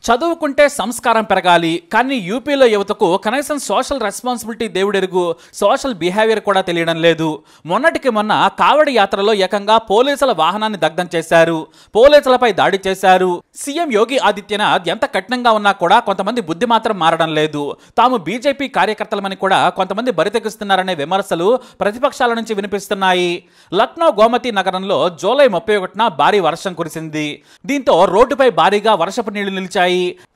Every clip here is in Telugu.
చదువుకుంటే సంస్కారం పెరగాలి, కానీ యూపీలో యువతకు కనీసం సోషల్ రెస్పాన్సిబిలిటీ దేవుడెరుగు సోషల్ బిహేవియర్ కూడా తెలియడం లేదు. మొన్నటికి మొన్న కావడి యాత్రలో ఏకంగా పోలీసుల వాహనాన్ని దగ్ధం చేశారు, పోలీసులపై దాడి చేశారు. సీఎం యోగి ఆదిత్యనాథ్ ఎంత కఠినంగా ఉన్నా కూడా కొంతమంది బుద్ధి మాత్రం మారడం లేదు. తాము బీజేపీ కార్యకర్తలమని కూడా కొంతమంది బరితెగిస్తున్నారనే విమర్శలు ప్రతిపక్షాల నుంచి వినిపిస్తున్నాయి. లక్నో గోమతి నగరంలో జూలై 31న భారీ వర్షం కురిసింది. దీంతో రోడ్డుపై భారీగా వర్షపు నీళ్లు నిలిచాయి.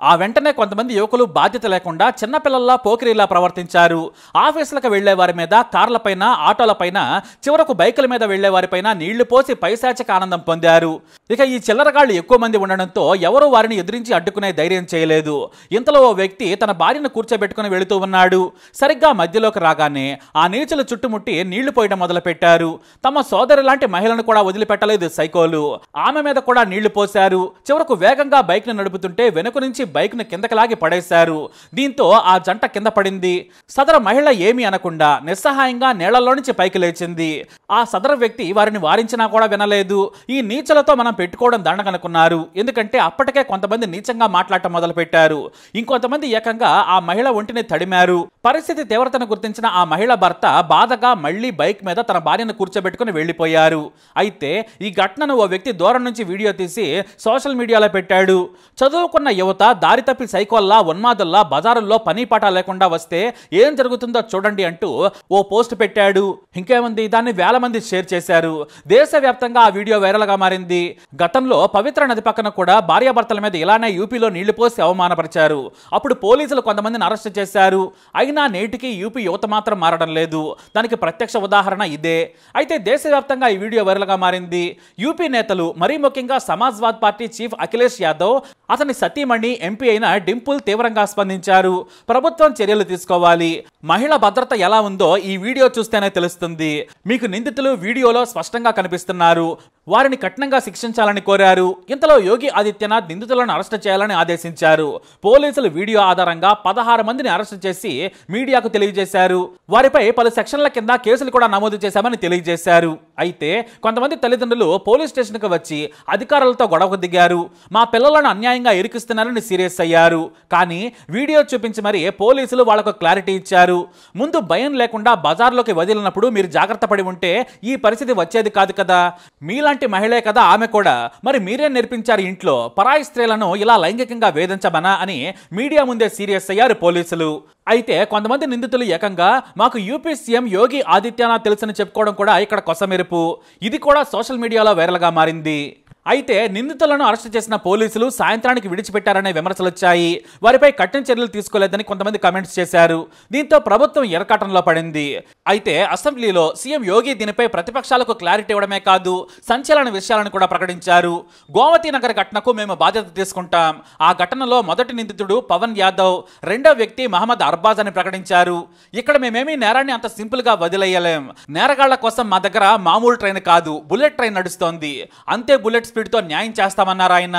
ఆ వెంటనే కొంతమంది యువకులు బాధ్యత లేకుండా చిన్నపిల్లల్లా పోకిరీలా ప్రవర్తించారు. ఆఫీసులకు వెళ్లే వారి మీద, కార్లపైన, ఆటోలపైన, చివరకు బైకుల మీద వెళ్లే వారిపైన నీళ్లు పోసి పైశాచిక ఆనందం పొందారు. ఇక ఈ చిల్లరగాళ్లు ఎక్కువ మంది ఉండడంతో ఎవరూ వారిని ఎదిరించి అడ్డుకునే ధైర్యం చేయలేదు. ఇంతలో ఓ వ్యక్తి తన భార్యను కూర్చోబెట్టుకుని వెళుతూ ఉన్నాడు. సరిగ్గా మధ్యలోకి రాగానే ఆ నీచులు చుట్టుముట్టి నీళ్లు పోయడం మొదలుపెట్టారు. తమ సోదరి లాంటి మహిళను కూడా వదిలిపెట్టలేదు సైకోలు. ఆమె మీద కూడా నీళ్లు పోశారు. చివరకు వేగంగా బైక్ ను నడుపుతుంటే వెనుక నుంచి బైక్ ను కిందకి లాగి పడేశారు. దీంతో ఆ జంట కింద పడింది. సదరు మహిళ ఏమీ అనకుండా నిస్సహాయంగా నీళ్లలో నుంచి పైకి లేచింది. ఆ సదరు వ్యక్తి వారిని వారించినా కూడా వినలేదు. ఈ నీచులతో మనం పెట్టుకోవడం దండగనుకున్నారు. ఎందుకంటే అప్పటికే కొంతమంది నీచంగా మాట్లాడటం మొదలు పెట్టారు. ఇంకొంతమంది ఏకంగా ఆ మహిళ ఒంటిని తడిమారు. పరిస్థితి తీవ్రతను గుర్తించిన ఆ మహిళ భర్త బాధగా మళ్లీ బైక్ మీద తన భార్యను కూర్చోబెట్టుకుని వెళ్లిపోయారు. అయితే ఈ ఘటనను ఓ వ్యక్తి దూరం నుంచి వీడియో తీసి సోషల్ మీడియాలో పెట్టాడు. చదువుకున్న యువత దారి తప్పి సైకోల్లా, ఉన్మాదుల్లా బజారుల్లో పని పాట లేకుండా వస్తే ఏం జరుగుతుందో చూడండి అంటూ ఓ పోస్ట్ పెట్టాడు. ఇంకేముంది, దాన్ని వేల మంది షేర్ చేశారు. దేశవ్యాప్తంగా ఆ వీడియో వైరల్ గా మారింది. గతంలో పవిత్ర నది పక్కన కూడా భార్యాభర్తల మీద ఇలానే యూపీలో నీళ్లు పోసి అవమానపరిచారు. అప్పుడు పోలీసులు కొంతమందిని అరెస్ట్ చేశారు. అయినా నేటికి యూపీ యువత మాత్రం మారడం లేదు. దానికి ప్రత్యక్ష ఉదాహరణ ఇదే. అయితే దేశవ్యాప్తంగా ఈ వీడియో వైరల్ గా మారింది. యూపీ నేతలు, మరీ ముఖ్యంగా సమాజ్వాద్ పార్టీ చీఫ్ అఖిలేష్ యాదవ్, అతని సతీమణి ఎంపీ అయిన డింపుల్ తీవ్రంగా స్పందించారు. ప్రభుత్వం చర్యలు తీసుకోవాలి. మహిళ భద్రత ఎలా ఉందో ఈ వీడియో చూస్తేనే తెలుస్తుంది. మీకు నిందితులు వీడియోలో స్పష్టంగా కనిపిస్తున్నారు. వారిని కఠినంగా శిక్షించాలని కోరారు. ఇంతలో యోగి ఆదిత్యనాథ్ నిందితులను అరెస్ట్ చేయాలని ఆదేశించారు. పోలీసులు వీడియో ఆధారంగా 16 మందిని అరెస్ట్ చేసి మీడియాకు తెలియజేశారు. వారిపై పలు సెక్షన్ల కింద కేసులు కూడా నమోదు చేశామని తెలియజేశారు. అయితే కొంతమంది తల్లిదండ్రులు పోలీస్ స్టేషన్కు వచ్చి అధికారులతో గొడవకు దిగారు. మా పిల్లలను అన్యాయంగా ఇరికిస్తున్నారని సీరియస్ అయ్యారు. కానీ వీడియో చూపించి మరి పోలీసులు వాళ్లకు క్లారిటీ ఇచ్చారు. ముందు భయం లేకుండా బజార్లోకి వదిలినప్పుడు మీరు జాగ్రత్త పడి ఉంటే ఈ పరిస్థితి వచ్చేది కాదు కదా. మీలాంటి మహిళే కదా ఆమె కూడా. మరి మీరే నేర్పించారు ఇంట్లో పరాయి స్త్రీలను ఇలా లైంగికంగా వేధించమనా అని మీడియా ముందే సీరియస్ అయ్యారు పోలీసులు. అయితే కొంతమంది నిందితులు ఏకంగా మాకు యూపీ సీఎం యోగి ఆదిత్యనాథ్ తెలుసని చెప్పుకోవడం కూడా ఇక్కడ కొసమెరుపు. ఇది కూడా సోషల్ మీడియాలో వైరల్ గా మారింది. అయితే నిందితులను అరెస్ట్ చేసిన పోలీసులు సాయంత్రానికి విడిచిపెట్టారనే విమర్శలు వచ్చాయి. వారిపై కఠిన చర్యలు తీసుకోలేదని కొంతమంది కామెంట్స్ చేశారు. దీంతో ప్రభుత్వం ఎరకాటంలో పడింది. అయితే అసెంబ్లీలో సీఎం యోగి దీనిపై ప్రతిపక్షాలకు క్లారిటీ ఇవ్వడమే కాదు, సంచలన విషయాలను కూడా ప్రకటించారు. గోమతి నగర్ ఘటనకు మేము బాధ్యత తీసుకుంటాం. ఆ ఘటనలో మొదటి నిందితుడు పవన్ యాదవ్, రెండో వ్యక్తి మహమ్మద్ అర్బాజ్ అని ప్రకటించారు. ఇక్కడ మేమేమీ నేరాన్ని అంత సింపుల్ గా వదిలేయలేం. నేరగాళ్ల కోసం మా దగ్గర మామూలు ట్రైన్ కాదు, బుల్లెట్ ట్రైన్ నడుస్తోంది. అంతే బుల్లెట్ స్పీడ్తో న్యాయం చేస్తామన్నారు ఆయన.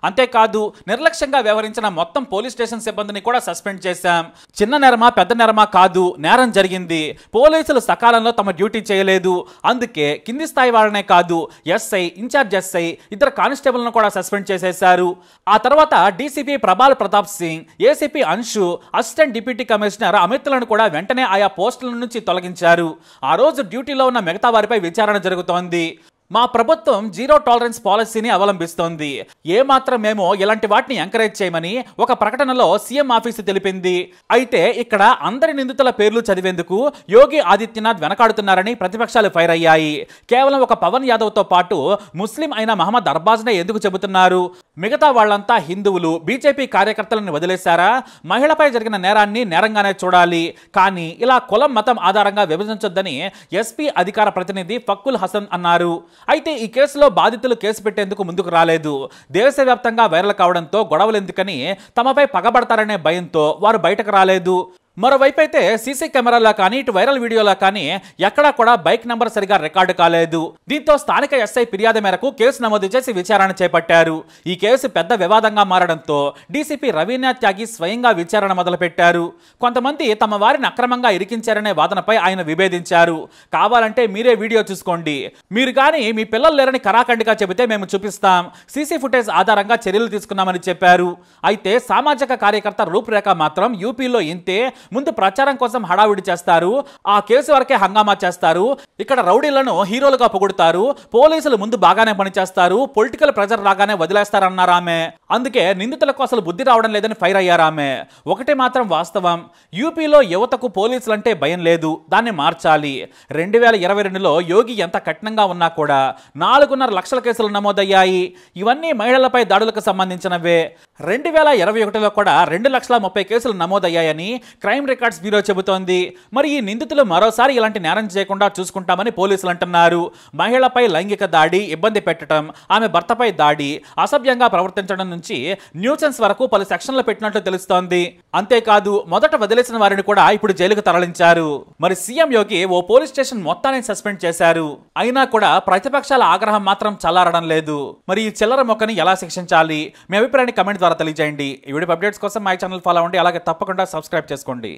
అంతేకాదు, నిర్లక్ష్యంగా వ్యవహరించిన మొత్తం పోలీస్ స్టేషన్ సిబ్బందిని కూడా సస్పెండ్ చేశాం. చిన్న నేరమా పెద్ద నేరమా కాదు, నేరం జరిగింది. పోలీసులు సకాలంలో తమ డ్యూటీ చేయలేదు. అందుకే కింది స్థాయి వాళ్ళనే కాదు, ఎస్ఐ, ఇన్ఛార్జ్ ఎస్ఐ, ఇద్దరు కానిస్టేబుల్ను కూడా సస్పెండ్ చేసేశారు. ఆ తర్వాత DCP Prabal Pratap Singh, ACP Anshu, assistant deputy commissioner అమిత్లను కూడా వెంటనే ఆయా పోస్టుల నుంచి తొలగించారు. ఆ రోజు డ్యూటీలో ఉన్న మిగతా వారిపై విచారణ జరుగుతోంది. మా ప్రభుత్వం జీరో టాలరెన్స్ పాలసీని అవలంబిస్తోంది. ఏమాత్రం మేము ఇలాంటి వాటిని ఎంకరేజ్ చేయమని ఒక ప్రకటనలో సీఎం ఆఫీసు తెలిపింది. అయితే ఇక్కడ అందరి నిందితుల పేర్లు చదివేందుకు యోగి ఆదిత్యనాథ్ వెనకాడుతున్నారని ప్రతిపక్షాలు ఫైర్ అయ్యాయి. కేవలం ఒక పవన్ యాదవ్ తో పాటు ముస్లిం అయిన మహమ్మద్ అర్బాజ్నే ఎందుకు చెబుతున్నారు? మిగతా వాళ్లంతా హిందువులు, బీజేపీ కార్యకర్తలను వదిలేశారా? మహిళపై జరిగిన నేరాన్ని నేరంగానే చూడాలి, కానీ ఇలా కులం, మతం ఆధారంగా విభజించొద్దని ఎస్పీ అధికార ప్రతినిధి ఫక్కుల్ హసన్ అన్నారు. అయితే ఈ కేసులో బాధితులు కేసు పెట్టేందుకు ముందుకు రాలేదు. దేశవ్యాప్తంగా వైరల్ కావడంతో గొడవలు ఎందుకని తమపై పగబడతారనే భయంతో వారు బయటకు రాలేదు. మరోవైపు అయితే సీసీ కెమెరాలో కానీ ఇటు వైరల్ వీడియోలో కానీ ఎక్కడా కూడా బైక్ నంబర్ సరిగా రికార్డు కాలేదు. దీంతో స్థానిక ఎస్ఐ ఫిర్యాదు మేరకు కేసు నమోదు చేసి విచారణ చేపట్టారు. ఈ కేసు పెద్ద వివాదంగా మారడంతో డీసీపీ రవీనాథ్ త్యాగి స్వయంగా విచారణ మొదలుపెట్టారు. కొంతమంది తమ వారిని అక్రమంగా ఇరికించారనే వాదనపై ఆయన విభేదించారు. కావాలంటే మీరే వీడియో చూసుకోండి, మీరు కానీ మీ పిల్లలు లేరని కరాఖండిగా చెబితే మేము చూపిస్తాం, సీసీ ఫుటేజ్ ఆధారంగా చర్యలు తీసుకున్నామని చెప్పారు. అయితే సామాజిక కార్యకర్త రూపురేఖ మాత్రం యూపీలో ఇంతే, ముందు ప్రచారం కోసం హడావిడి చేస్తారు, ఆ కేసు వరకే హంగామా చేస్తారు, ఇక్కడ రౌడీలను హీరోలుగా పొగుడుతారు, పోలీసులు ముందు బాగానే పనిచేస్తారు, పొలిటికల్ ప్రెజర్ రాగానే వదిలేస్తారన్నారు ఆమె. అందుకే నిందితులకు అసలు బుద్ధి రావడం లేదని ఫైర్ అయ్యారు ఆమె. ఒకటి మాత్రం వాస్తవం, యూపీలో యువతకు పోలీసులంటే భయం లేదు, దాన్ని మార్చాలి. 2022లో యోగి ఎంత కఠినంగా ఉన్నా కూడా 4.5 లక్షల కేసులు నమోదయ్యాయి. ఇవన్నీ మహిళలపై దాడులకు సంబంధించినవే. 2021లో కూడా 2,30,000 కేసులు నమోదయ్యాయని క్రైమ్ రికార్డ్స్ బ్యూరో చెబుతోంది. మరి ఈ నిందితులు మరోసారి ఇలాంటి నేరం చేయకుండా చూసుకుంటామని పోలీసులు అంటున్నారు. మహిళపై లైంగిక దాడి, ఇబ్బంది పెట్టడం, ఆమె భర్తపై దాడి, అసభ్యంగా ప్రవర్తించడం నుంచి న్యూసెన్స్ వరకు పలు సెక్షన్లు పెట్టినట్లు తెలుస్తోంది. అంతేకాదు మొదట వదిలేసిన వారిని కూడా ఇప్పుడు జైలుకు తరలించారు. మరి సీఎం యోగి ఓ పోలీస్ స్టేషన్ మొత్తాన్ని సస్పెండ్ చేశారు. అయినా కూడా ప్రతిపక్షాల ఆగ్రహం మాత్రం చల్లారడం లేదు. మరి ఈ చిల్లర మొక్కని ఎలా శిక్షించాలి? మీ అభిప్రాయాన్ని కమెంట్ ద్వారా తెలియజేయండి. ఈ వీడియో అప్డేట్స్ కోసం మై ఛానల్ ఫాలో అవ్వండి, అలాగే తప్పకుండా సబ్స్క్రైబ్ చేసుకోండి.